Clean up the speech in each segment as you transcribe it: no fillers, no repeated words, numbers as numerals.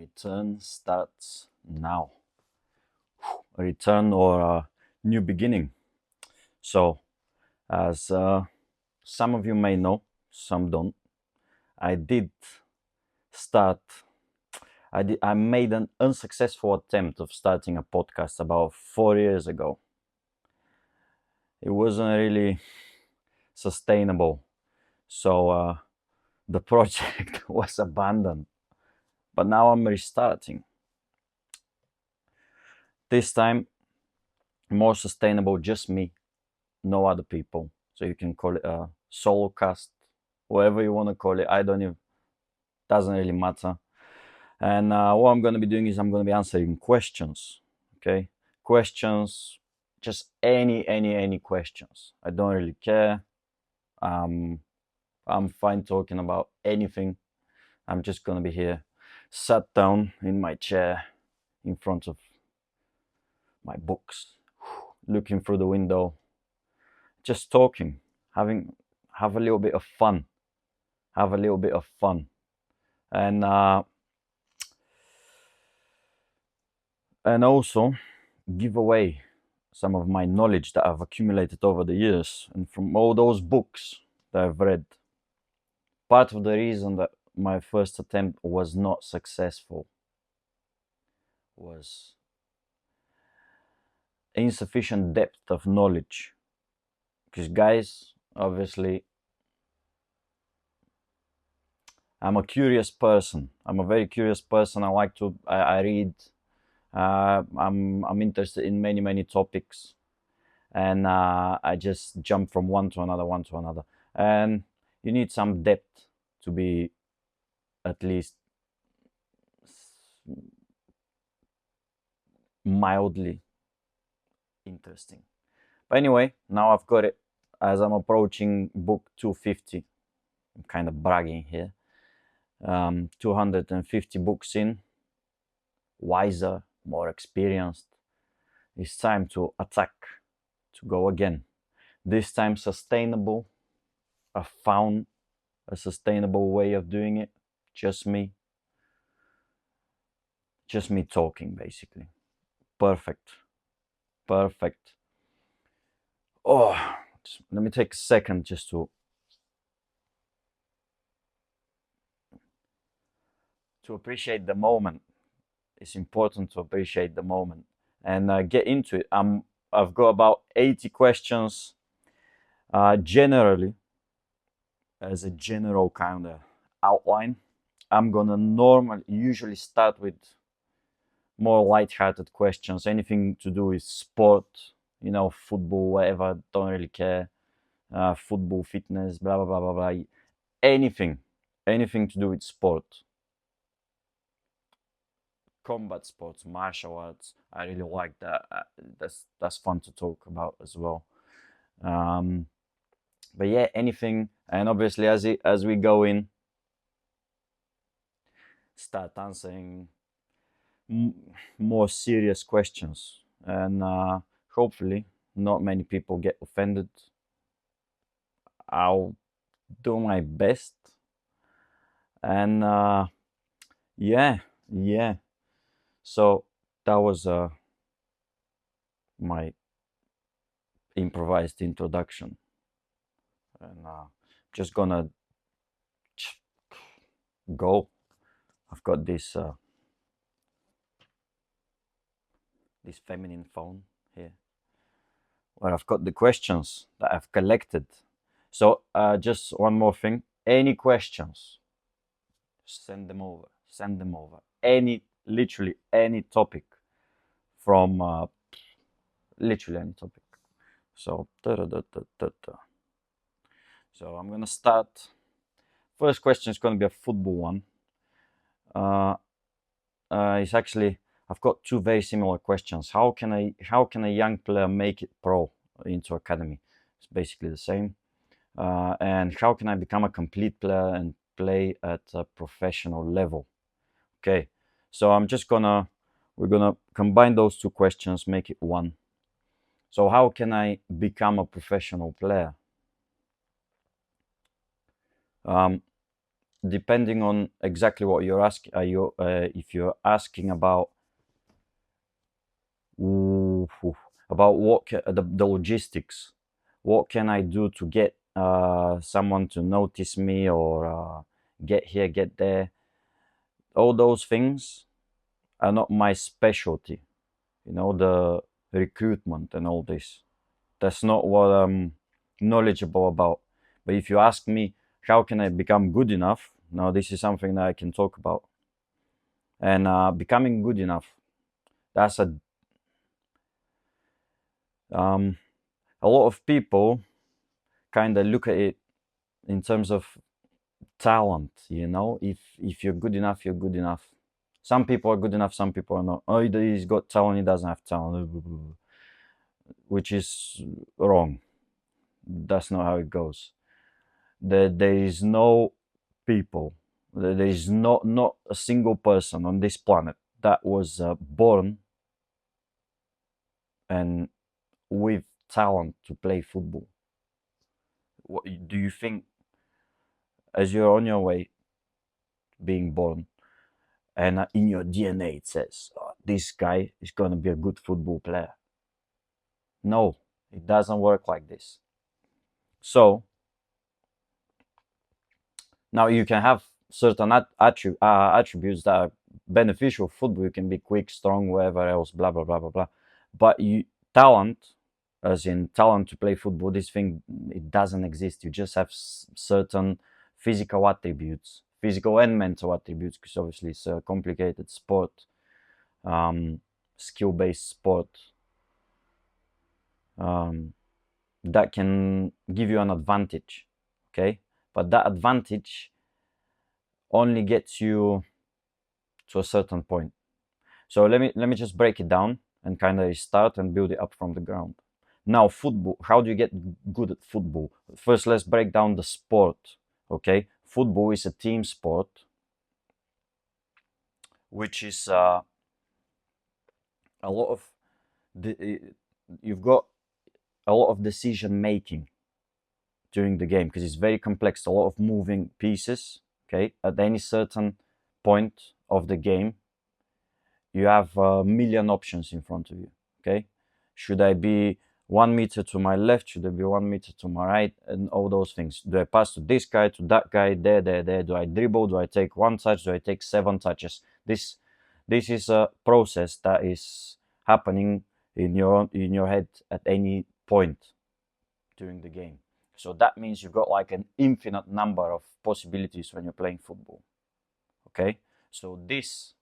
Return starts now. A return or a new beginning. So, as some of you may know, some don't, I did start. I made an unsuccessful attempt of starting a podcast about 4 years ago. It wasn't really sustainable, so the project was abandoned. But now I'm restarting. This time, more sustainable, just me, no other people. So you can call it a solo cast, whatever you want to call it. Doesn't really matter. And what I'm going to be doing is I'm going to be answering questions. Okay, questions, just any questions. I don't really care. I'm fine talking about anything. I'm just going to be here, sat down in my chair, in front of my books, looking through the window, just talking, have a little bit of fun, and also give away some of my knowledge that I've accumulated over the years and from all those books that I've read. Part of the reason that my first attempt was not successful was insufficient depth of knowledge. Because guys, obviously, I'm a curious person. I'm a very curious person. I read. I'm interested in many topics, and I just jump from one to another. And you need some depth to be at least mildly interesting. But anyway, now I've got it. As I'm approaching book 250, I'm kind of bragging here. 250 books in, wiser, more experienced. It's time to attack, to go again. This time sustainable. I found a sustainable way of doing it. Just me talking, basically. Perfect. Oh, let me take a second just to appreciate the moment. It's important to appreciate the moment and get into it. I've got about 80 questions. Generally, as a general kind of outline, I'm gonna usually start with more light-hearted questions. Anything to do with sport, football, whatever. Don't really care. Football, fitness, blah blah blah. Anything to do with sport. Combat sports, martial arts. I really like that. That's fun to talk about as well. But yeah, anything, and obviously as we go in, start answering more serious questions, and hopefully not many people get offended. I'll do my best, and yeah. So that was my improvised introduction, and just gonna go. I've got this this feminine phone here, where I've got the questions that I've collected. So just one more thing: any questions, send them over. Literally any topic, from literally any topic. So I'm gonna start. First question is gonna be a football one. It's actually, I've got two very similar questions. How can a young player make it pro into academy? It's basically the same. And how can I become a complete player and play at a professional level? Okay, so we're gonna combine those two questions, make it one. So how can I become a professional player? depending on exactly what you're asking, if you're asking about what the logistics, what can I do to get someone to notice me, or get here, get there, all those things are not my specialty. The recruitment and all this, that's not what I'm knowledgeable about. But if you ask me, how can I become good enough? Now, this is something that I can talk about. And becoming good enough, that's a lot of people kind of look at it in terms of talent. If you're good enough, you're good enough. Some people are good enough, some people are not. Oh, he's got talent, he doesn't have talent, which is wrong. That's not how it goes. There is no people, there is not a single person on this planet that was born and with talent to play football. What do you think, as you're on your way being born, and in your DNA it says, oh, this guy is going to be a good football player? No, it doesn't work like this. So now you can have certain attributes that are beneficial for football. You can be quick, strong, whatever else, blah blah blah blah blah. But talent, as in talent to play football, this thing, it doesn't exist. You just have certain physical attributes, physical and mental attributes, because obviously it's a complicated sport, skill-based sport, that can give you an advantage. Okay, but that advantage only gets you to a certain point. So let me just break it down and kind of start and build it up from the ground. Now, football. How do you get good at football? First, let's break down the sport. Okay, football is a team sport, which is a lot of you've got a lot of decision making during the game, because it's very complex. A lot of moving pieces. Okay, at any certain point of the game, you have a million options in front of you. Okay, should I be 1 meter to my left? Should I be 1 meter to my right? And all those things. Do I pass to this guy, to that guy, there? Do I dribble? Do I take one touch? Do I take 7 touches? This is a process that is happening in your head at any point during the game. So that means you've got like an infinite number of possibilities when you're playing football. Okay, so this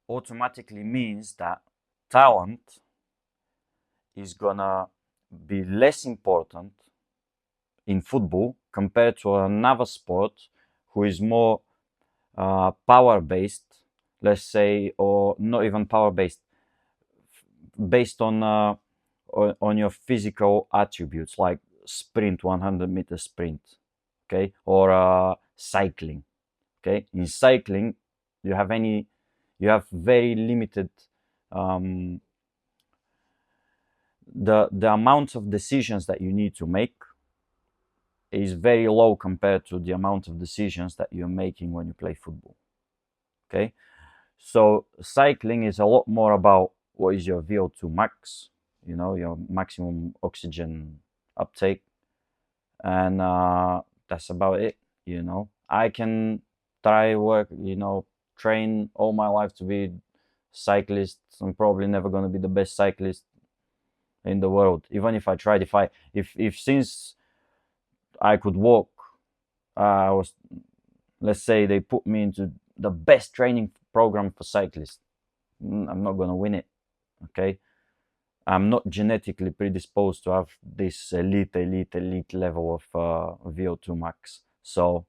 automatically means that talent is gonna be less important in football compared to another sport who is more power based, let's say, or not even power based, based on your physical attributes, like sprint, 100-meter sprint, okay, or cycling. Okay, in cycling you have very limited, the amount of decisions that you need to make is very low compared to the amount of decisions that you're making when you play football. Okay, so cycling is a lot more about what is your VO2 max, your maximum oxygen uptake, and that's about it. I can train all my life to be cyclist. I'm probably never going to be the best cyclist in the world, even if I tried. If since I could walk, let's say they put me into the best training program for cyclists, I'm not going to win it. Okay, I'm not genetically predisposed to have this elite level of VO2 max. So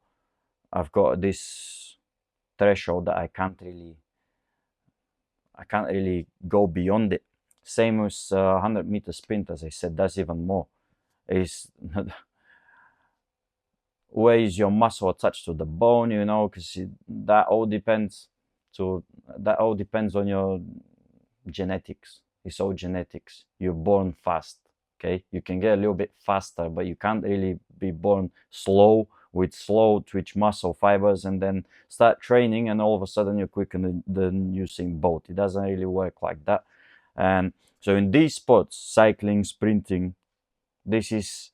I've got this threshold that I can't really go beyond it. Same with 100-meter sprint, as I said. That's even more. Is where is your muscle attached to the bone? Because that all depends on your genetics. It's all genetics. You're born fast. Okay, you can get a little bit faster, but you can't really be born slow with slow twitch muscle fibers, and then start training, and all of a sudden you're quicker than Usain Bolt. It doesn't really work like that. And so in these sports, cycling, sprinting, this is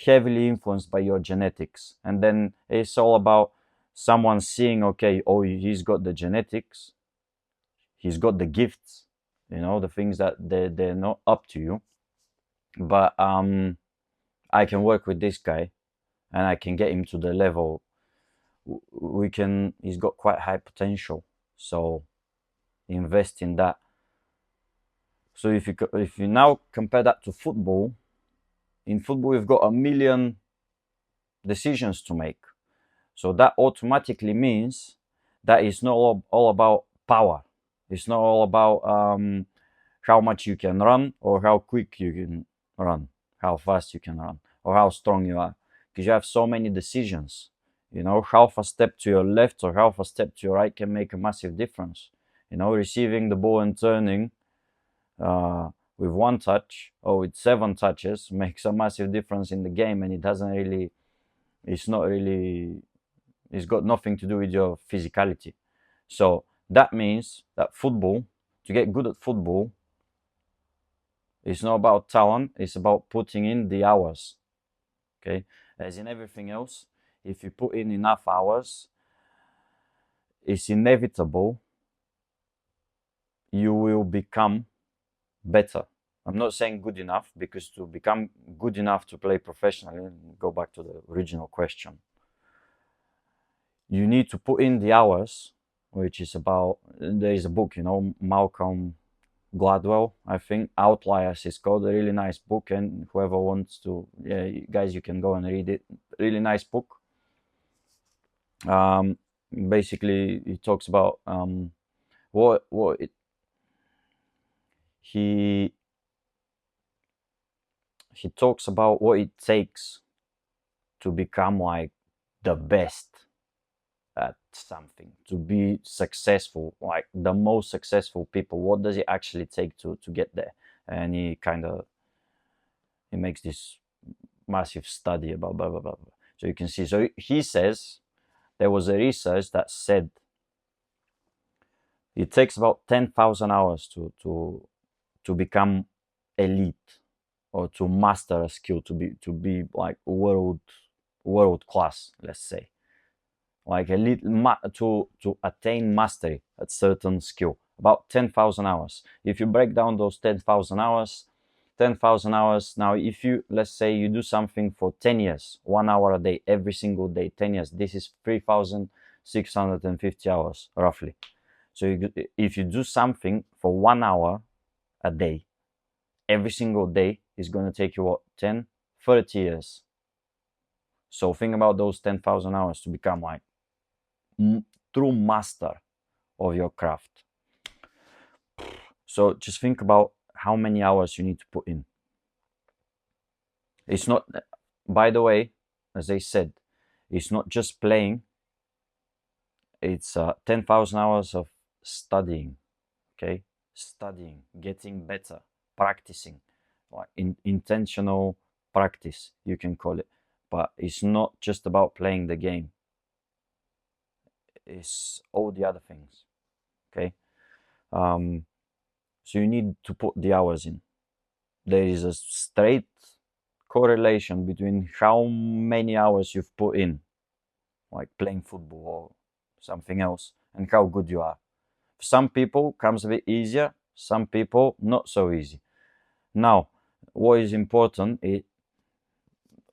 heavily influenced by your genetics. And then it's all about someone seeing, okay, oh, he's got the genetics, he's got the gifts, the things that they're not up to you. But I can work with this guy and I can get him to the level he's got quite high potential. So invest in that. So if you now compare that to football, in football you've got a million decisions to make. So that automatically means that it's not all about power. It's not all about how much you can run or how quick you can run, how fast you can run, or how strong you are. Because you have so many decisions. Half a step to your left or half a step to your right can make a massive difference. Receiving the ball and turning with one touch or with 7 touches makes a massive difference in the game, and it's got nothing to do with your physicality. So that means that football, to get good at football, it's not about talent, it's about putting in the hours. Okay? As in everything else, if you put in enough hours, it's inevitable you will become better. I'm not saying good enough, because to become good enough to play professionally, go back to the original question, you need to put in the hours, which is about, there is a book, Malcolm Gladwell, I think, Outliers is called, a really nice book, and whoever wants to, guys, you can go and read it. Really nice book. Basically, he talks about he talks about what it takes to become like the best at something, to be successful, like the most successful people. What does it actually take to get there? And he makes this massive study about blah blah blah. So you can see. So he says there was a research that said it takes about 10,000 hours to become elite, or to master a skill, to be like world class, let's say, like elite, to attain mastery at certain skill. About 10,000 hours. If you break down those 10,000 hours, now if you, let's say you do something for 10 years, 1 hour a day, every single day, 10 years, this is 3,650 hours roughly. So if you do something for 1 hour a day, every single day, is going to take you what, 30 years. So think about those 10,000 hours to become like true master of your craft. So just think about how many hours you need to put in. It's not, by the way, as I said, it's not just playing. It's 10,000 hours of studying. Okay, studying, getting better, practicing, like intentional practice, you can call it. But it's not just about playing the game. It's all the other things. Okay, so you need to put the hours in. There is a straight correlation between how many hours you've put in, like playing football or something else, and how good you are. For some people, comes a bit easier. Some people, not so easy. Now, what is important is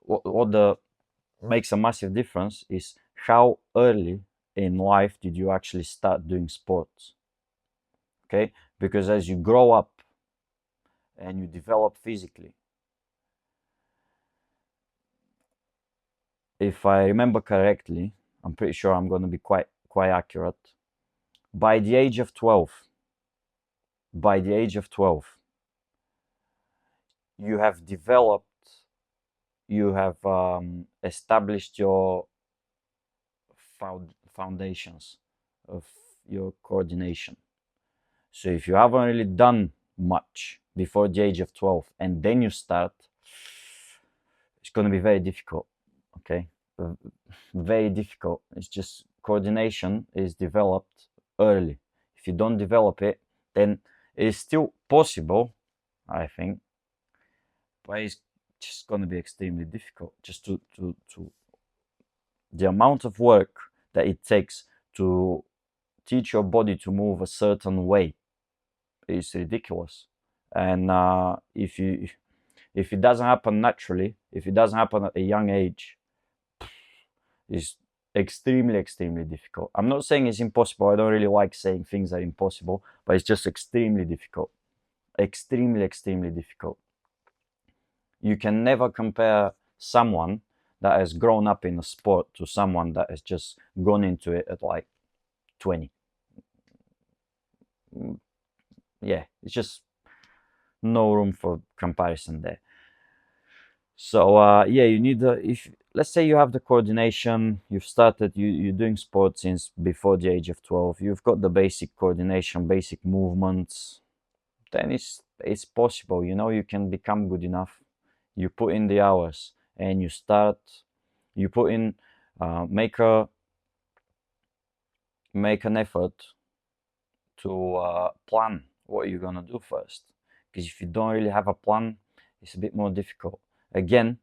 what makes a massive difference is how early in life did you actually start doing sports. Okay, because as you grow up and you develop physically, if I remember correctly, I'm pretty sure I'm going to be quite accurate. By the age of 12, you have developed, you have established your foundations of your coordination. So if you haven't really done much before the age of 12 and then you start, it's going to be very difficult. Okay, very difficult. It's just coordination is developed early. If you don't develop it, then it's still possible, I think, but it's just going to be extremely difficult. Just to the amount of work that it takes to teach your body to move a certain way is ridiculous. And if it doesn't happen naturally, if it doesn't happen at a young age, it's extremely difficult. I'm not saying it's impossible. I don't really like saying things are impossible, but it's just extremely difficult. Extremely difficult. You can never compare someone that has grown up in a sport to someone that has just gone into it at like 20. Yeah, it's just no room for comparison there. So yeah, you need if let's say you have the coordination, you've started, you're doing sports since before the age of 12, you've got the basic coordination, basic movements, then it's possible, you know, you can become good enough. You put in the hours and you start, you put in, make an effort to plan what you're gonna do first. Because if you don't really have a plan, it's a bit more difficult. Again,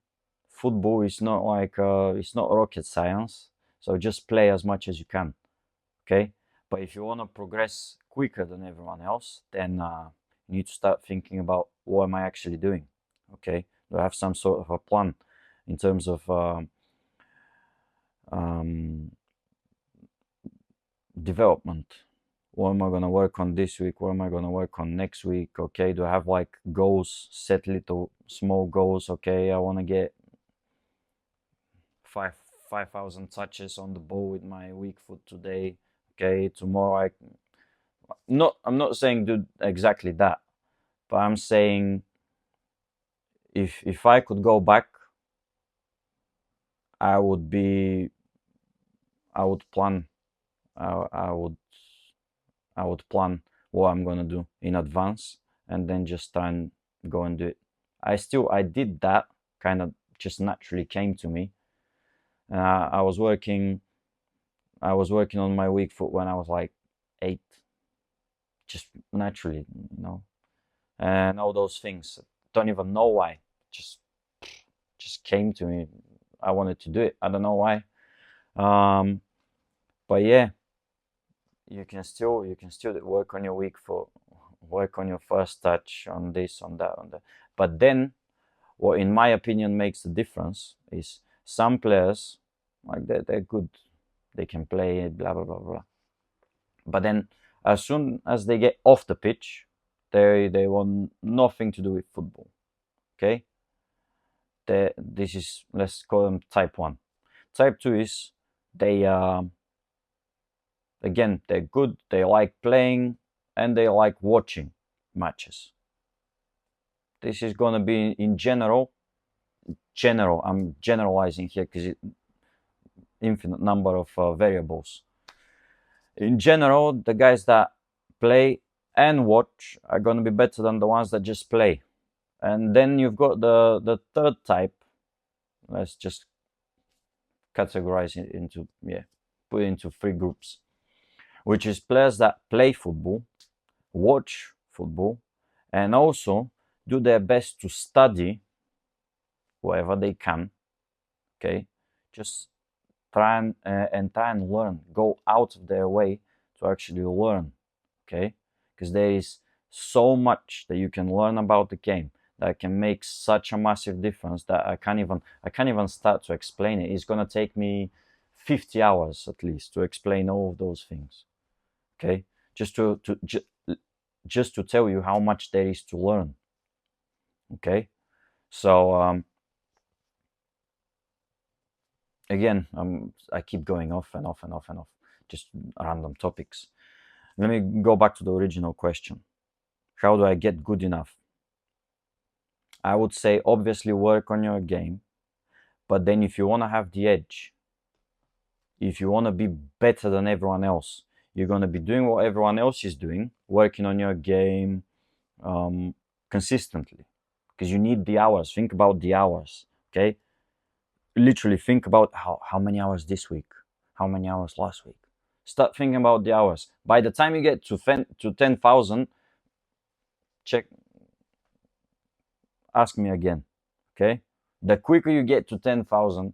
football is not like it's not rocket science, so just play as much as you can, okay? But if you want to progress quicker than everyone else, then you need to start thinking about what am I actually doing, okay? Do I have some sort of a plan in terms of development? What am I going to work on this week? What am I going to work on next week? Okay, do I have like goals, set little small goals? Okay, I want to get 5,000 touches on the ball with my weak foot today. Okay, tomorrow I'm not saying do exactly that, but I'm saying if I could go back, I would plan I would plan what I'm gonna do in advance and then just try and go and do it. I did that, kind of just naturally came to me. I was working on my weak foot when I was like 8, just naturally, you know, and all those things. Don't even know why, just came to me. I wanted to do it. I don't know why, but yeah, you can still work on your weak foot, work on your first touch, on this, on that, on that. But then, what in my opinion makes the difference is some players, like they're good, they can play, blah blah blah blah. But then, as soon as they get off the pitch, they want nothing to do with football. Okay, this is, let's call them type 1. Type 2 is they again, they're good, they like playing, and they like watching matches. This is going to be in general, I'm generalizing here because infinite number of variables. In general, the guys that play and watch are going to be better than the ones that just play. And then you've got the third type. Let's just categorize it into, put it into 3 groups, which is players that play football, watch football, and also do their best to study wherever they can. Okay, just try and learn, go out of their way to actually learn. Okay, because there is so much that you can learn about the game that can make such a massive difference that I can't even start to explain it. It's gonna take me 50 hours at least to explain all of those things. Okay, just to tell you how much there is to learn. Okay, so again, I keep going off and off, just random topics. Let me go back to the original question. How do I get good enough? I would say obviously work on your game, but then if you want to have the edge, if you want to be better than everyone else, you're going to be doing what everyone else is doing, working on your game consistently, because you need the hours. Think about the hours, okay? literally think about how many hours this week, how many hours last week. Start thinking about the hours. By the time you get to 10,000, check, ask me again. Okay, the quicker you get to 10,000,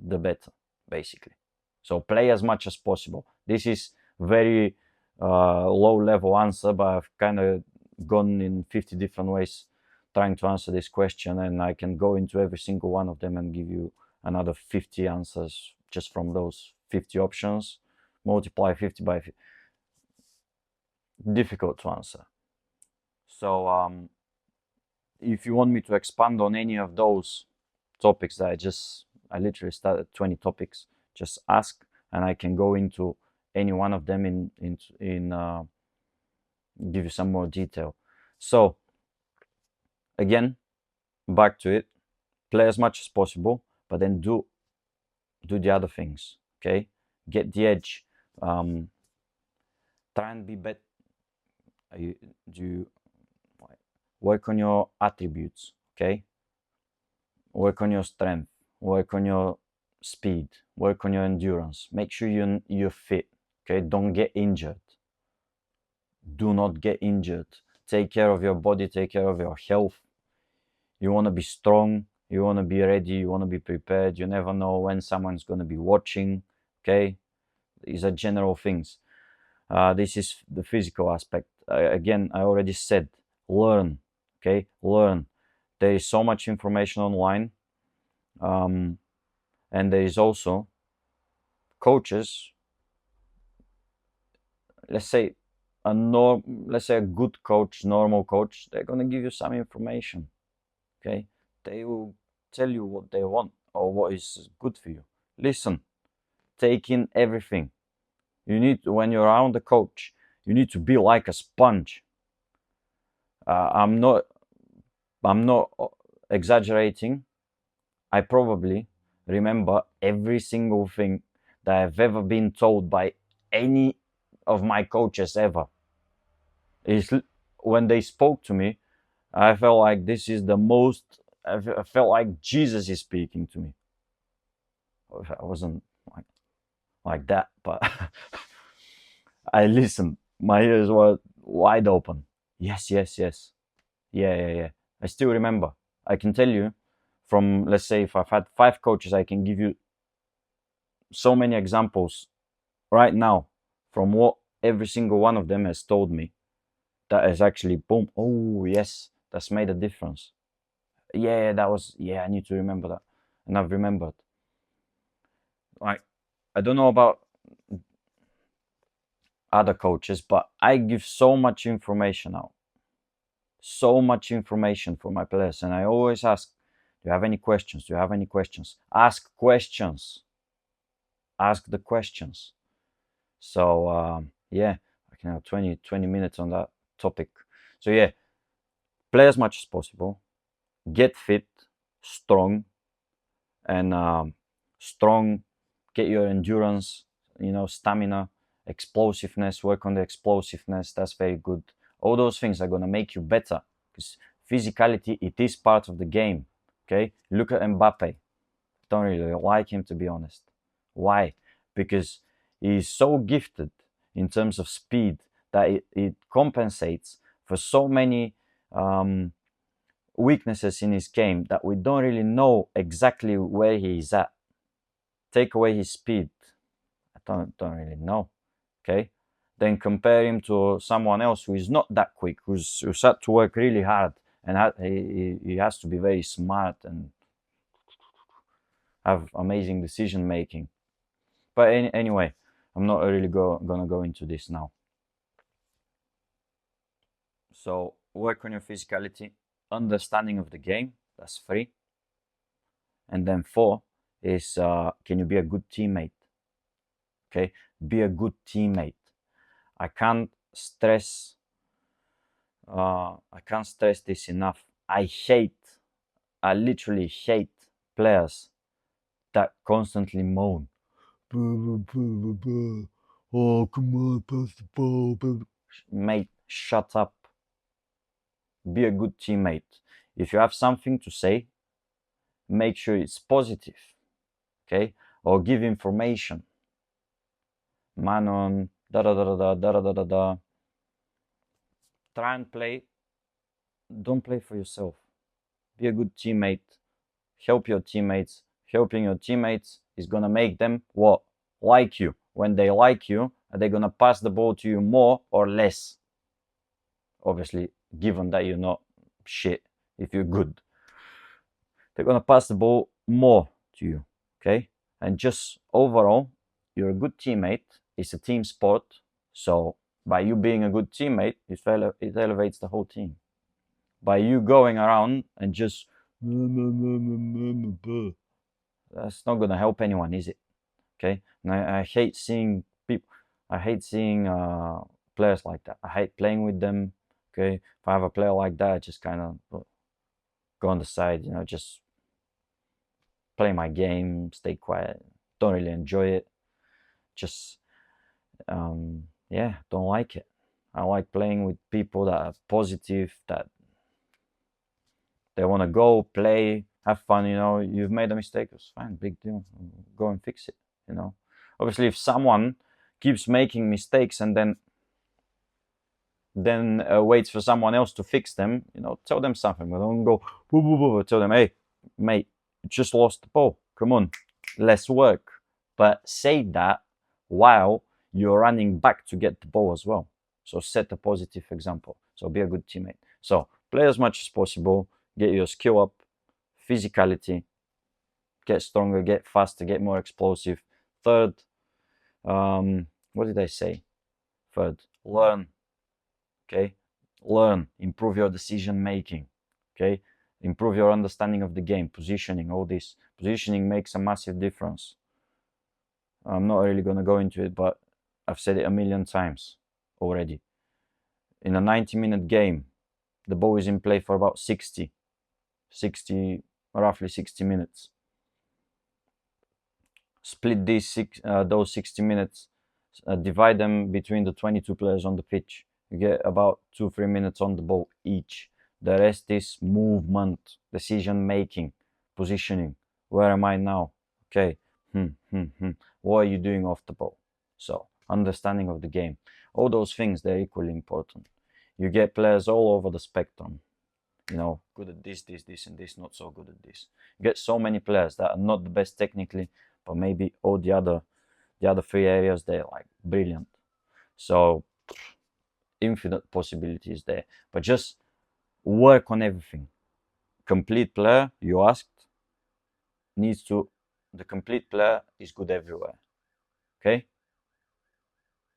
the better, basically. So play as much as possible. This is very low level answer, but I've kind of gone in 50 different ways trying to answer this question, and I can go into every single one of them and give you another 50 answers just from those 50 options. Multiply 50 by 50. Difficult to answer. So if you want me to expand on any of those topics that I literally started 20 topics, just ask, and I can go into any one of them in give you some more detail. So again, back to it, play as much as possible, but then do the other things. Okay, get the edge. Try and be better. Do work on your attributes. Okay, work on your strength, work on your speed, work on your endurance. Make sure you're fit. Okay, don't get injured. Do not get injured. Take care of your body, take care of your health. You want to be strong, you want to be ready, you want to be prepared. You never know when someone's going to be watching. Okay, these are general things. This is the physical aspect. Again, I already said, learn. Okay, learn. There is so much information online, and there is also coaches. Let's say a good coach, normal coach. They're gonna give you some information. Okay, they will tell you what they want or what is good for you. Listen, take in everything. You need to, when you're around the coach, you need to be like a sponge. I'm not exaggerating. I probably remember every single thing that I've ever been told by any of my coaches ever. Is when they spoke to me, I felt like this is the most. I felt like Jesus is speaking to me. I wasn't like that, but I listened. My ears were wide open. Yes, yes, yes. Yeah. I still remember. I can tell you from, let's say, if I've had 5 coaches, I can give you so many examples right now from what every single one of them has told me that is actually boom. Oh, yes, that's made a difference. Yeah, that was, yeah, I need to remember that. And I've remembered. Like, I don't know about other coaches, but I give so much information out. So much information for my players. And I always ask, do you have any questions? Do you have any questions? Ask questions. Ask the questions. So, yeah, I can have 20 minutes on that topic. So, yeah, play as much as possible. Get fit, strong, and strong. Get your endurance, stamina, explosiveness. Work on the explosiveness. That's very good. All those things are gonna make you better because physicality, it is part of the game. Okay, look at Mbappe. Don't really like him, to be honest. Why? Because he's so gifted in terms of speed that it compensates for so many weaknesses in his game that we don't really know exactly where he is at. Take away his speed, I don't really know. Okay, then compare him to someone else who is not that quick, who's had to work really hard, and he has to be very smart and have amazing decision making. But anyway, I'm not really gonna go into this now. So work on your physicality, understanding of the game. That's 3. And then 4 is can you be a good teammate? Okay, be a good teammate. I can't stress this enough. I literally hate players that constantly moan. Oh, come on, pass the ball. Mate, shut up. Be a good teammate. If you have something to say, make sure it's positive, okay? Or give information. Man on, da da da da da da da da da. Try and play. Don't play for yourself. Be a good teammate. Help your teammates. Helping your teammates is gonna make them what? Like you. When they like you, are they gonna pass the ball to you more or less? Obviously, given that you're not shit, if you're good, they're gonna pass the ball more to you, okay? And just overall, you're a good teammate. It's a team sport, so by you being a good teammate, it elevates the whole team. By you going around and just that's not gonna help anyone, is it? Okay, and I hate seeing people. I hate seeing players like that. I hate playing with them. Okay, if I have a player like that, I just kind of go on the side, just play my game, stay quiet. Don't really enjoy it. Just yeah, don't like it. I like playing with people that are positive, that they want to go play, have fun. You've made a mistake, it's fine, big deal. Go and fix it. Obviously, if someone keeps making mistakes and then waits for someone else to fix them, tell them something. But don't go boo, boo, boo. Tell them, hey, mate, you just lost the ball. Come on, less work. But say that while you're running back to get the ball as well. So set a positive example. So be a good teammate. So play as much as possible. Get your skill up, physicality, get stronger, get faster, get more explosive. Third, what did I say? Third, learn. Okay, learn, improve your decision making. Okay, improve your understanding of the game, positioning, all this. Positioning makes a massive difference. I'm not really going to go into it, but I've said it a million times already. In a 90-minute game, the ball is in play for about roughly 60 minutes. Split those 60 minutes, divide them between the 22 players on the pitch. You get about 2-3 minutes on the ball each. The rest is movement, decision making, positioning. Where am I now? Okay. What are you doing off the ball? So understanding of the game. All those things, they're equally important. You get players all over the spectrum. Good at this, and this, not so good at this. You get so many players that are not the best technically, but maybe all the other 3 areas, they're like brilliant. So infinite possibilities there. But just work on everything. Complete player, you asked, the complete player is good everywhere. Okay?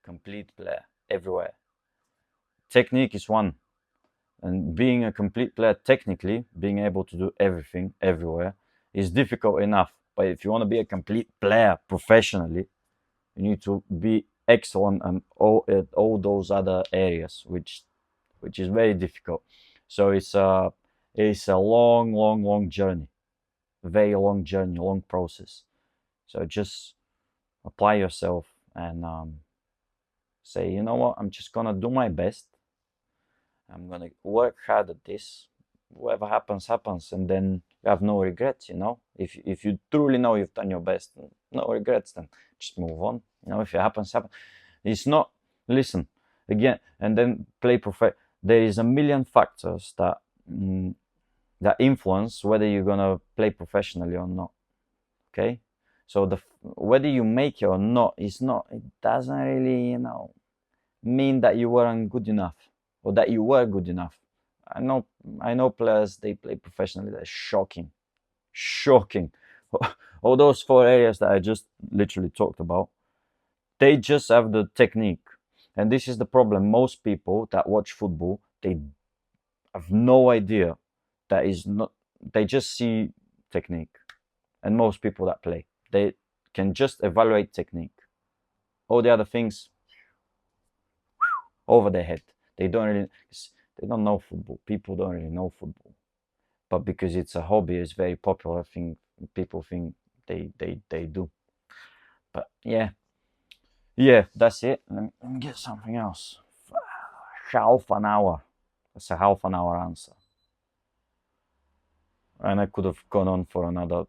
Complete player everywhere. Technique is one. And being a complete player technically, being able to do everything everywhere is difficult enough. But if you want to be a complete player professionally, you need to be excellent at all those other areas, which is very difficult. So it's a long journey, very long journey, long process. So just apply yourself and say, you know what, I'm just gonna do my best. I'm gonna work hard at this. Whatever happens, happens, and then you have no regrets. If you truly know you've done your best, no regrets, then just move on. If it happens, happens. It's not. Listen again, and then play There is a million factors that influence whether you're gonna play professionally or not. Okay, so whether you make it or not is not. It doesn't really, mean that you weren't good enough or that you were good enough. I know players, they play professionally. They're shocking. All those 4 areas that I just literally talked about, they just have the technique. And this is the problem. Most people that watch football, they have no idea that is not. They just see technique. And most people that play, they can just evaluate technique. All the other things over their head. They don't know football. People don't really know football. But because it's a hobby, it's very popular thing. People think they do. But yeah, that's it. Let me get something else. Half an hour. That's a half an hour answer. and I could have gone on for another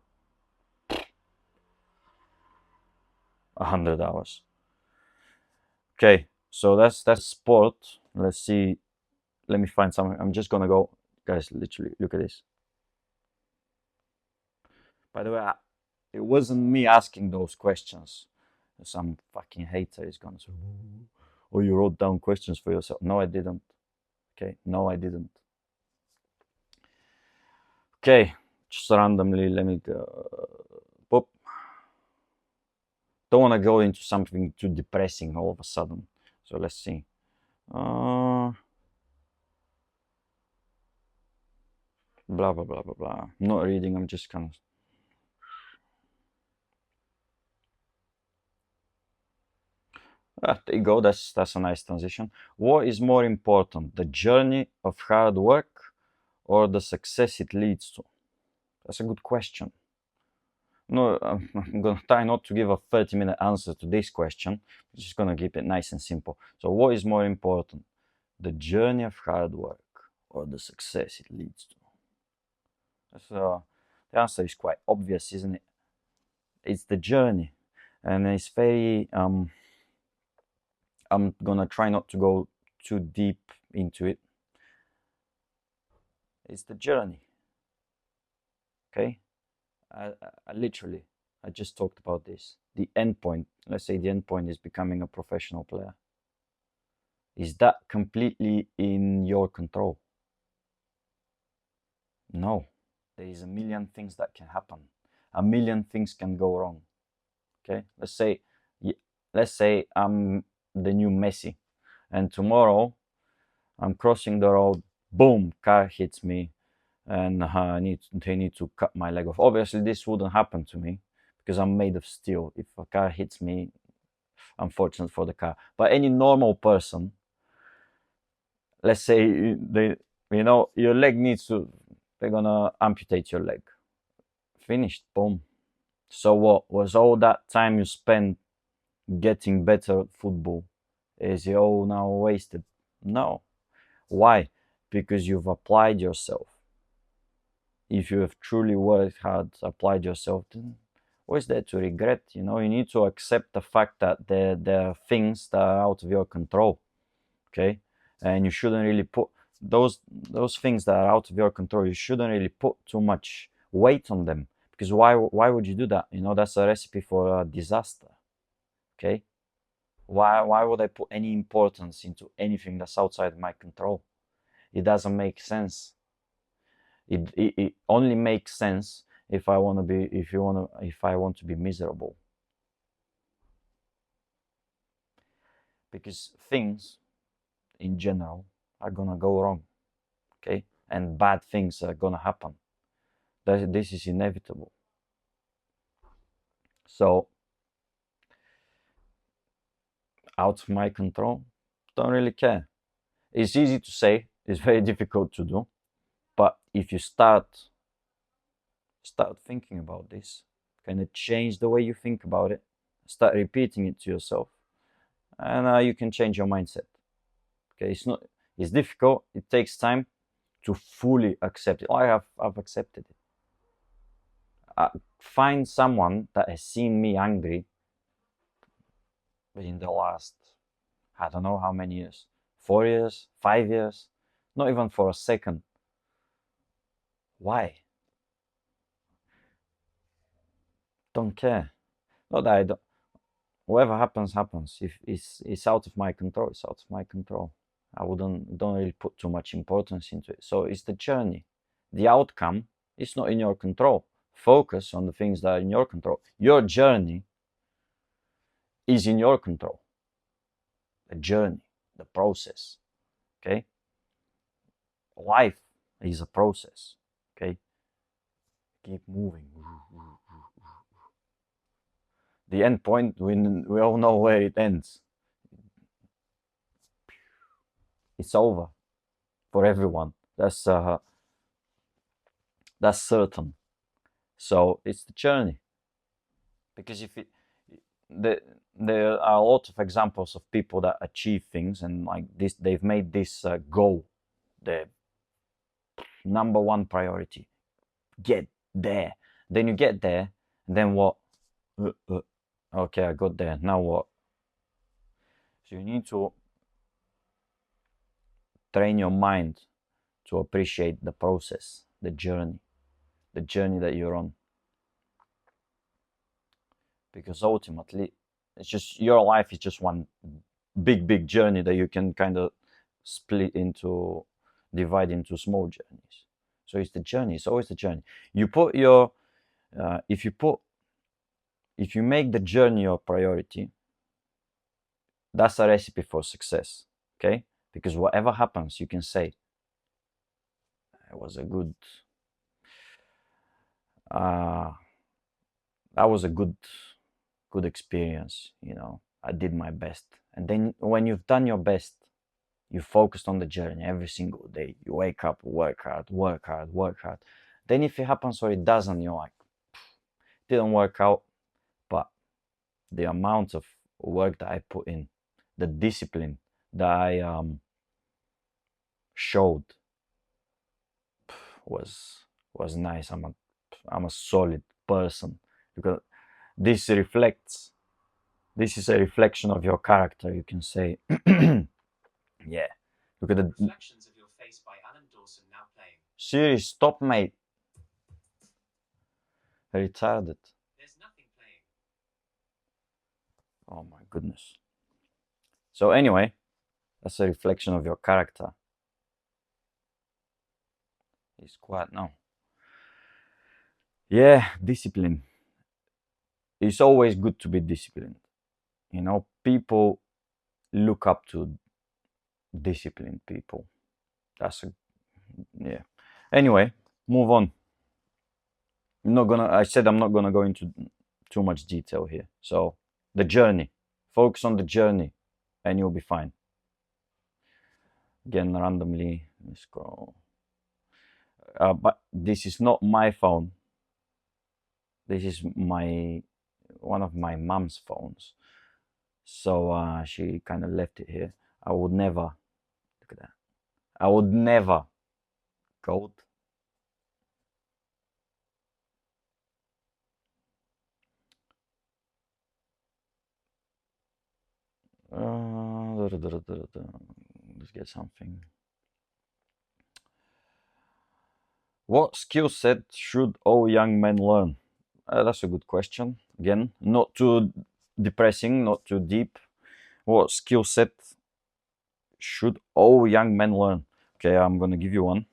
100 hours. Okay, so that's sport. Let's see. Let me find something. I'm just gonna go, guys. Literally, look at this. By the way, it wasn't me asking those questions. Some fucking hater is gonna say, "Oh, you wrote down questions for yourself." No, I didn't. Okay, no, I didn't. Okay, just randomly, let me go. Boop. Don't want to go into something too depressing all of a sudden. So let's see. Blah blah blah blah blah. I'm not reading. I'm just kind of. There you go. That's a nice transition. What is more important, the journey of hard work or the success it leads to? That's a good question. No, I'm gonna try not to give a 30-minute answer to this question. I'm just gonna keep it nice and simple. So, what is more important, the journey of hard work or the success it leads to? So, the answer is quite obvious, isn't it? It's the journey, and it's very. I'm gonna try not to go too deep into it. It's the journey. Okay, literally, I just talked about this. The end point. Let's say the end point is becoming a professional player. Is that completely in your control? No. There is a million things that can happen. A million things can go wrong. Okay, let's say I'm the new Messi, and tomorrow I'm crossing the road. Boom! Car hits me, and they need to cut my leg off. Obviously, this wouldn't happen to me because I'm made of steel. If a car hits me, unfortunate for the car. But any normal person, let's say your leg needs to, they're gonna amputate your leg. Finished. Boom. So what was all that time you spent getting better at football? Is it all now wasted? No. Why? Because you've applied yourself. If you have truly worked hard, applied yourself, then what is there to regret? You need to accept the fact that there are things that are out of your control. Okay, and you shouldn't really put those things that are out of your control. You shouldn't really put too much weight on them, because why would you do that? That's a recipe for a disaster. Okay, why would I put any importance into anything that's outside my control? It doesn't make sense. It only makes sense if I want to be miserable, because things in general are gonna go wrong. Okay, and bad things are gonna happen. This is inevitable. So, out of my control, don't really care. It's easy to say, it's very difficult to do, but if you start thinking about this, kind of change the way you think about it, start repeating it to yourself, and you can change your mindset. Okay, it's difficult, it takes time to fully accept it. I've accepted it. Find someone that has seen me angry in the last, I don't know how many years, 4 years, 5 years, not even for a second. Why? Don't care. Not that I don't. Whatever happens, happens. If it's out of my control, it's out of my control. I don't really put too much importance into it. So it's the journey. The outcome is not in your control. Focus on the things that are in your control. Your journey is in your control. The journey, the process. Okay? Life is a process. Okay? Keep moving. The end point, we all know where it ends. It's over for everyone. That's certain. So it's the journey. Because there are a lot of examples of people that achieve things, and like this, they've made this goal their number one priority. get there. Then you get there, and then what? Okay, I got there. Now what? So you need to train your mind to appreciate the process, the journey that you're on. Because ultimately, it's just your life is just one big journey that you can kind of divide into small journeys. So it's the journey. It's always the journey. You put your if you make the journey your priority, that's a recipe for success. Okay, because whatever happens, you can say it was a good that was a good experience. I did my best. And then when you've done your best, you focused on the journey every single day. You wake up, work hard. Then if it happens or it doesn't, you're like, didn't work out. But the amount of work that I put in, the discipline that I showed was nice. I'm a solid person, because this is a reflection of your character, you can say. Yeah. Look at the Reflections of Your Face by Alan Dawson now playing. Siri, stop, mate. Retarded. There's nothing playing. Oh my goodness. So anyway, that's a reflection of your character. It's quiet now. Yeah, discipline. It's always good to be disciplined. People look up to disciplined people. Yeah. Anyway, move on. I said I'm not gonna go into too much detail here. So the journey. Focus on the journey and you'll be fine. Again, randomly, let's go. But this is not my phone. This is one of my mom's phones. So she kind of left it here. I would never, look at that. I would never, gold. Let's get something. What skill set should all young men learn? That's a good question. Again, not too depressing, not too deep. What skill set should all young men learn? Okay, I'm gonna give you one.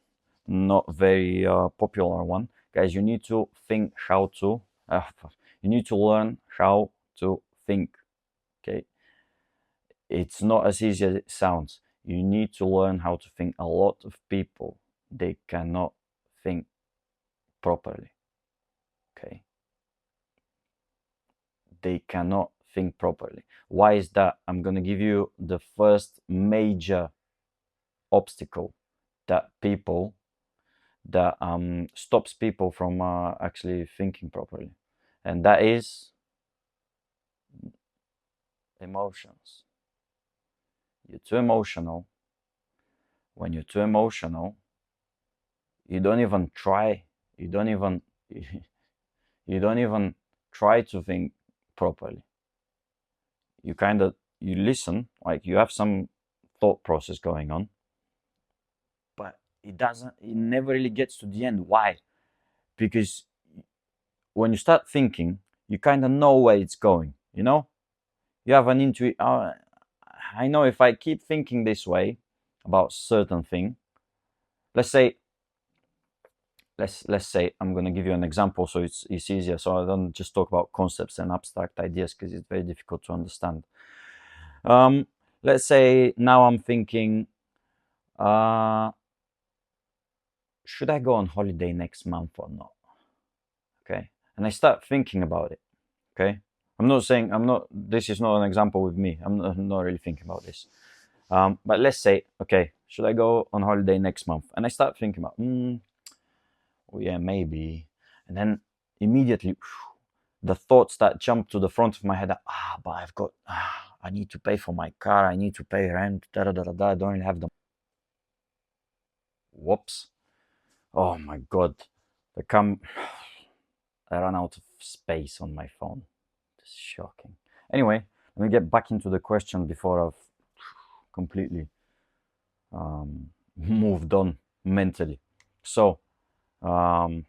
Not very popular one. Guys, you need to think how to. You need to learn how to think. Okay, it's not as easy as it sounds. You need to learn how to think. A lot of people, they cannot think properly. Okay, they cannot think properly. Why is that? I'm gonna give you the first major obstacle that stops people from actually thinking properly, and that is emotions. You're too emotional. When you're too emotional, you don't even try. You don't even you don't even try to think properly. You listen, like you have some thought process going on, but it never really gets to the end. Why? Because when you start thinking, you kind of know where it's going. You have an intuition. I know if I keep thinking this way about certain thing, let's say I'm going to give you an example so it's easier, so I don't just talk about concepts and abstract ideas because it's very difficult to understand. Let's say now I'm thinking, should I go on holiday next month or not? Okay, and I start thinking about it. Okay, this is not an example with me. I'm not really thinking about this. But let's say, okay, should I go on holiday next month? And I start thinking about, oh yeah, maybe. And then immediately, the thoughts that jump to the front of my head are, but I need to pay for my car, I need to pay rent, I don't really have the. Whoops. Oh my God. I ran out of space on my phone. It's shocking. Anyway, let me get back into the question before I've completely moved on mentally. So I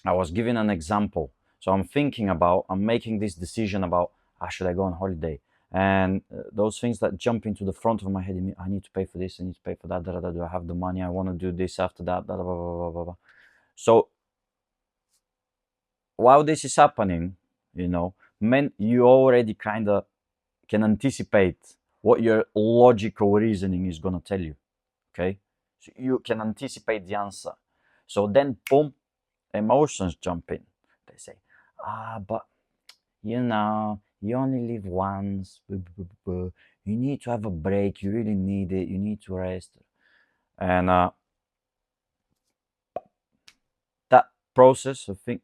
was giving an example. So I'm making this decision about, should I go on holiday? And those things that jump into the front of my head, I need to pay for this, I need to pay for that, do I have the money, I want to do this after that, blah, blah, blah, blah, blah. So while this is happening, you already kind of can anticipate what your logical reasoning is going to tell you. Okay, so you can anticipate the answer. So then, boom, emotions jump in. They say, but you only live once. You need to have a break. You really need it. You need to rest. And that process of think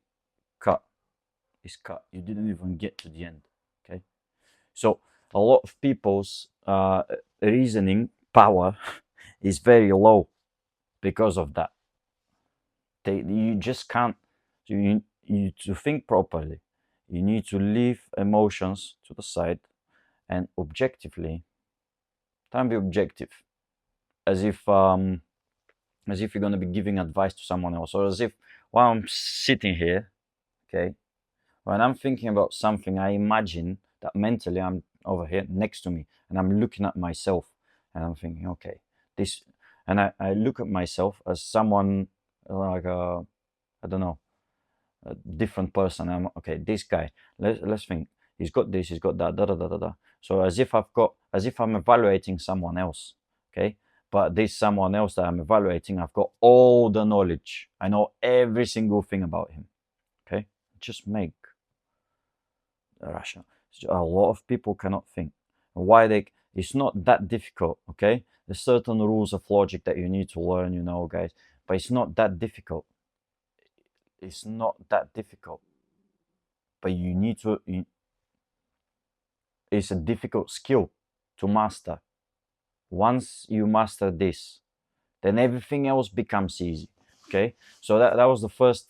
is cut. You didn't even get to the end. Okay, so a lot of people's reasoning power is very low because of that. You just can't. So you need to think properly. You need to leave emotions to the side and objectively. Try and be objective, as if you're gonna be giving advice to someone else, or as if while I'm sitting here, okay, when I'm thinking about something, I imagine that mentally I'm over here next to me, and I'm looking at myself, and I'm thinking, okay, this, and I look at myself as someone like I don't know, a different person. I'm okay. This guy, let's think. He's got this. He's got that. Da da da da da. So as if I'm evaluating someone else. Okay, but this someone else that I'm evaluating, I've got all the knowledge. I know every single thing about him. Okay, just make rational. A lot of people cannot think. Why they? It's not that difficult. Okay, there's certain rules of logic that you need to learn. Guys, but it's not that difficult. It's not that difficult, but you need to. It's a difficult skill to master. Once you master this, then everything else becomes easy. Okay, so that was the first.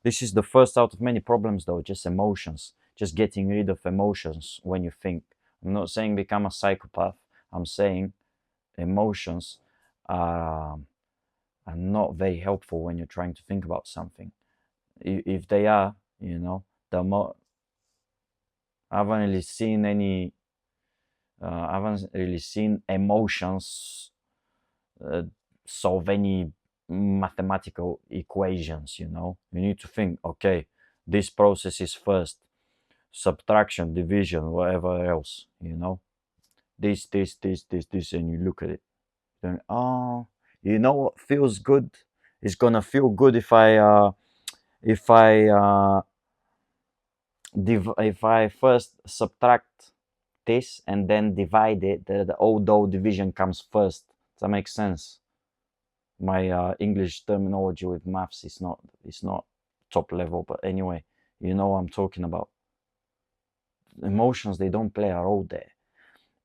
This is the first out of many problems, though. Just emotions, just getting rid of emotions when you think. I'm not saying become a psychopath. I'm saying emotions are not very helpful when you're trying to think about something. If they are, the more I haven't really seen emotions solve any mathematical equations. You need to think, okay, this process is first, subtraction, division, whatever else. This, and you look at it. Then, what feels good? It's gonna feel good if I first subtract this and then divide it. The although division comes first. Does that make sense? My English terminology with maths is not top level, but anyway, you know what I'm talking about. Emotions, they don't play a role there.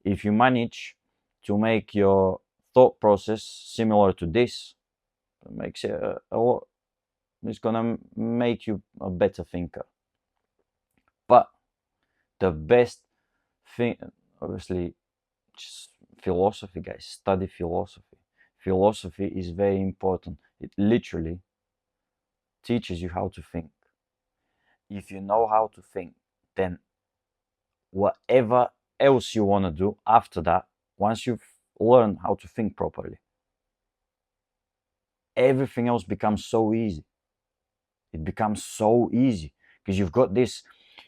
If you manage to make your thought process similar to this, it makes it it's gonna make you a better thinker. But the best thing, obviously, just philosophy, guys. Study philosophy. Philosophy is very important. It literally teaches you how to think. If you know how to think, then whatever else you want to do after that, once you've learned how to think properly, everything else becomes so easy. It becomes so easy because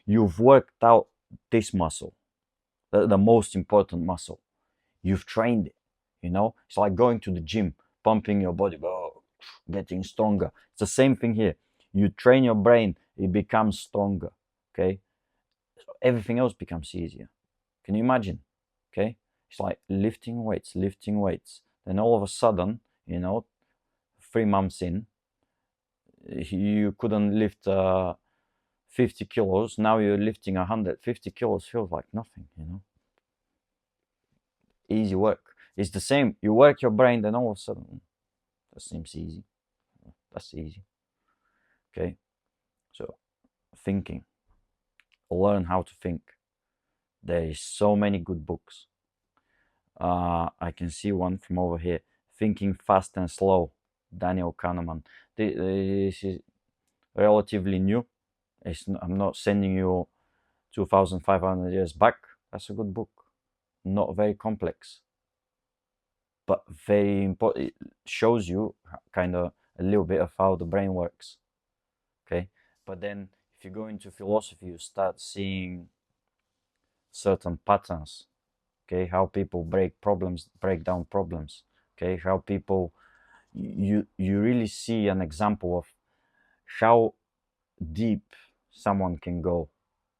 you've worked out this muscle, the most important muscle. You've trained it. It's like going to the gym, pumping your body, getting stronger. It's the same thing here. You train your brain, it becomes stronger. Okay, so everything else becomes easier. Can you imagine? Okay, it's like lifting weights. Then all of a sudden, 3 months in, you couldn't lift 50 kilos. Now you're lifting 150 kilos. Feels like nothing. Easy work. It's the same. You work your brain, then all of a sudden, that seems easy. That's easy. Okay, so thinking, learn how to think. There is so many good books. I can see one from over here, Thinking Fast and Slow, Daniel Kahneman. This is relatively new. I'm not sending you 2,500 years back. That's a good book. Not very complex, but very important. It shows you kind of a little bit of how the brain works. Okay, but then if you go into philosophy, you start seeing certain patterns. Okay, how people break down problems. Okay, how people, you really see an example of how deep someone can go,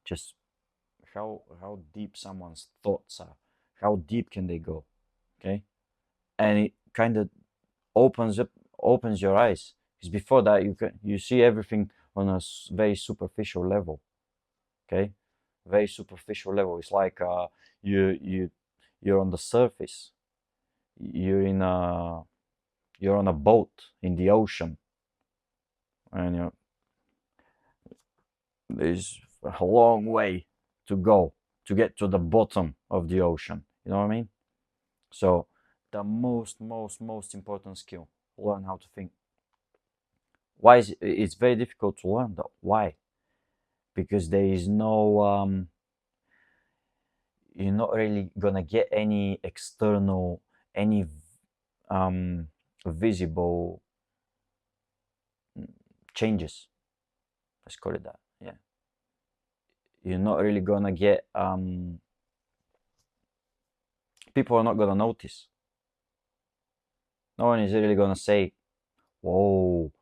just how deep someone's thoughts are, how deep can they go. Okay, and it kind of opens your eyes, because before that you see everything on a very superficial level. Okay, very superficial level. It's like you're on the surface, you're in a you're on a boat in the ocean, and there's a long way to go to get to the bottom of the ocean. You know what I mean? So the most important skill, learn how to think. Why is it's very difficult to learn though? Why? Because there is no you're not really gonna get any external, any visible changes. Let's call it that. Yeah, you're not really gonna get people are not gonna notice. No one is really gonna say, "Whoa,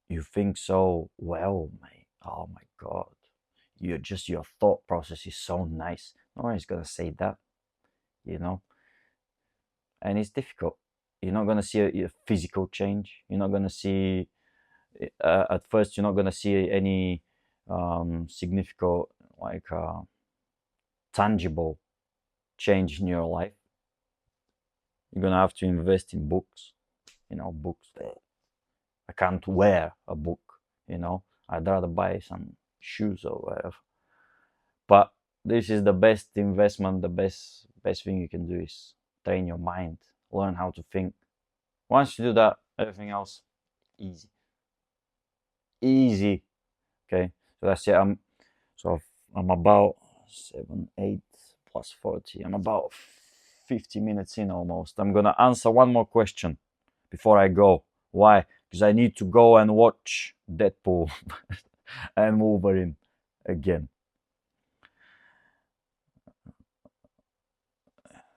you think so well, mate? Oh my god, your thought process is so nice." No one is gonna say that, you know. And it's difficult. You're not gonna see a physical change. You're not gonna see at first. You're not gonna see any significant, like tangible change in your life. You're gonna have to invest in books. You know, books. I can't wear a book. You know, I'd rather buy some shoes or whatever. But this is the best investment. The best thing you can do is train your mind, learn how to think. Once you do that, everything else easy, easy. Okay, so that's it. I'm about 7, 8 plus 40. I'm about 50 minutes in almost. I'm gonna answer one more question before I go. Why? Because I need to go and watch Deadpool and Wolverine again.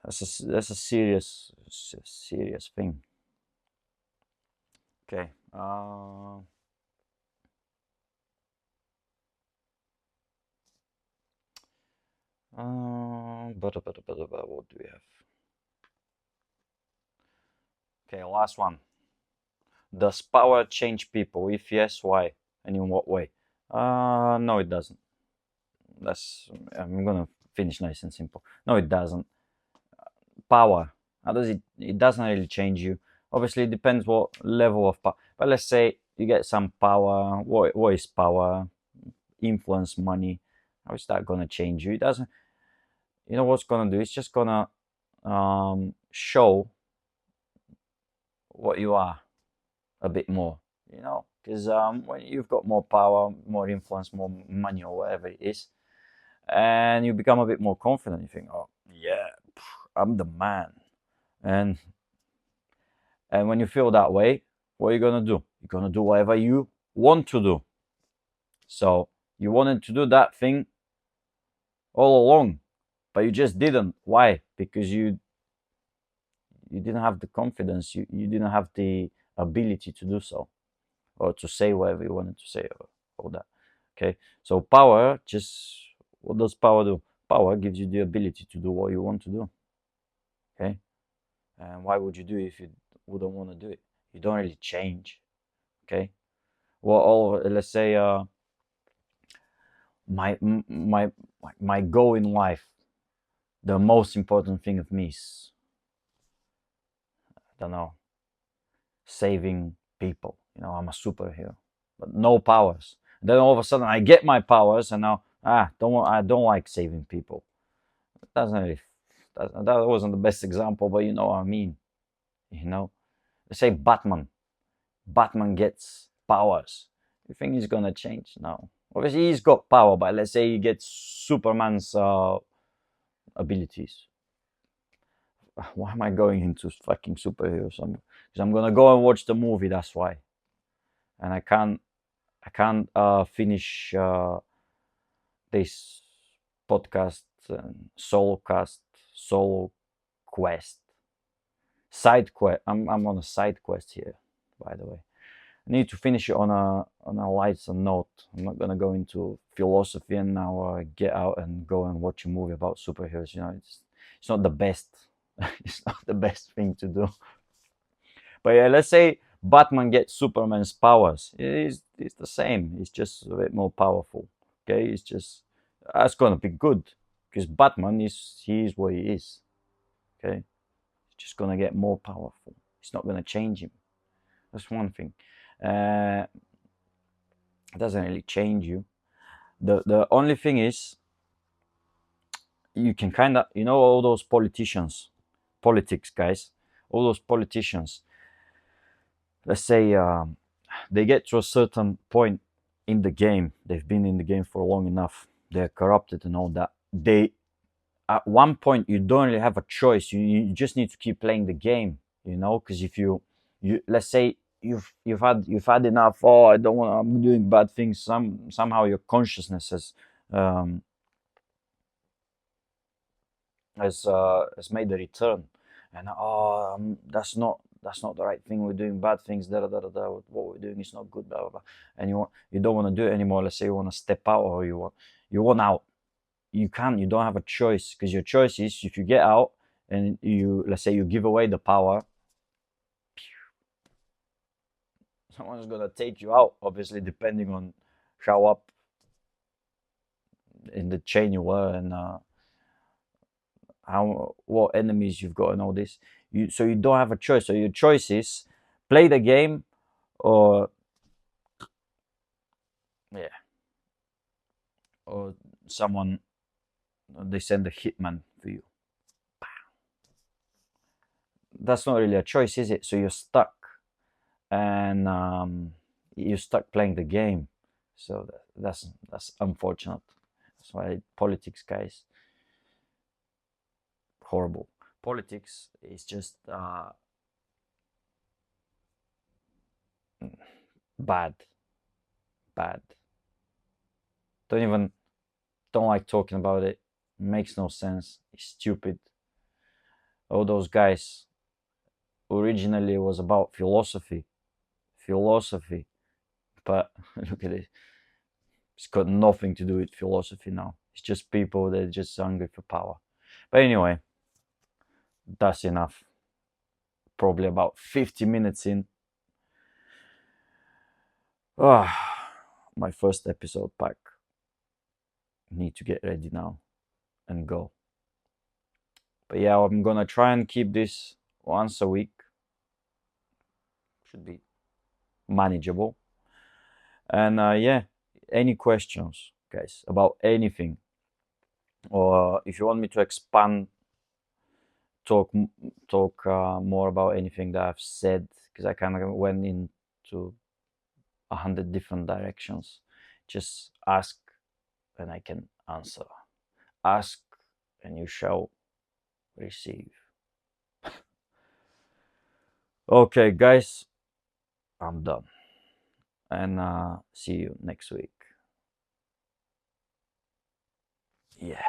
That's a serious thing. Okay. What do we have? Okay, last one. Does power change people? If yes, why? And in what way? No, it doesn't. I'm gonna finish nice and simple. No, it doesn't. Power. How does it? It doesn't really change you. Obviously, it depends what level of power. But let's say you get some power. What is power? Influence, money. How is that gonna change you? It doesn't. You know what's gonna do? It's just gonna show what you are a bit more. You know, because when you've got more power, more influence, more money, or whatever it is, and you become a bit more confident, you think, oh yeah, I'm the man. And when you feel that way, what are you gonna do? You're gonna do whatever you want to do. So you wanted to do that thing all along, but you just didn't. Why? Because you didn't have the confidence, you didn't have the ability to do so, or to say whatever you wanted to say, or all that. Okay, so power, just what does power do? Power gives you the ability to do what you want to do. Okay, and why would you do it if you wouldn't want to do it? You don't really change. Okay, well, let's say my goal in life, the most important thing of me is, I don't know, saving people. You know, I'm a superhero. but no powers. Then all of a sudden I get my powers, and now I don't like saving people. It doesn't really, that wasn't the best example, but you know what I mean. You know, let's say Batman gets powers. You think he's gonna change? No. Obviously, he's got power, but let's say he gets Superman's abilities. Why am I going into fucking superheroes? Because I'm gonna go and watch the movie. That's why, and I can't finish this podcast, solo cast, solo quest, side quest. I'm on a side quest here, by the way. I need to finish it on a lighter note. I'm not gonna go into philosophy and now get out and go and watch a movie about superheroes. You know, it's not the best. It's not the best thing to do. But yeah, let's say Batman gets Superman's powers. It's the same. It's just a bit more powerful. Okay, it's just that's gonna be good because Batman he is what he is. Okay, he's just gonna get more powerful. It's not gonna change him. That's one thing. It doesn't really change you. The only thing is you can kind of all those politics guys, all those politicians. Let's say they get to a certain point in the game. They've been in the game for long enough. They're corrupted and all that. They at one point you don't really have a choice. You just need to keep playing the game. Because if you let's say you've had enough. Oh, I don't want. I'm doing bad things. Somehow your consciousness has made a return, and that's not the right thing. We're doing bad things. What we're doing is not good. Blah blah blah. And you don't want to do it anymore. Let's say you want to step out, or you want out. You can't. You don't have a choice because your choice is if you get out and let's say you give away the power. Someone's gonna take you out, obviously, depending on how up in the chain you were and what enemies you've got and all this. So you don't have a choice. So your choice is play the game or or someone they send a hitman for you. That's not really a choice, is it? So you're stuck, and you're stuck playing the game. So that's unfortunate. That's why politics, guys, horrible. Politics is just bad. Don't like talking about it. Makes no sense. It's stupid. All those guys originally it was about philosophy, but look at it. It's got nothing to do with philosophy now. It's just people that are just hungry for power. But anyway, that's enough. Probably about 50 minutes in. My first episode pack. Need to get ready now and go. But yeah, I'm gonna try and keep this once a week. Should be manageable. And yeah, any questions, guys, about anything, or if you want me to expand, talk more about anything that I've said, because I kind of went into 100 different directions, just ask and I can answer. Ask and you shall receive. Okay, guys, I'm done. And see you next week. Yeah.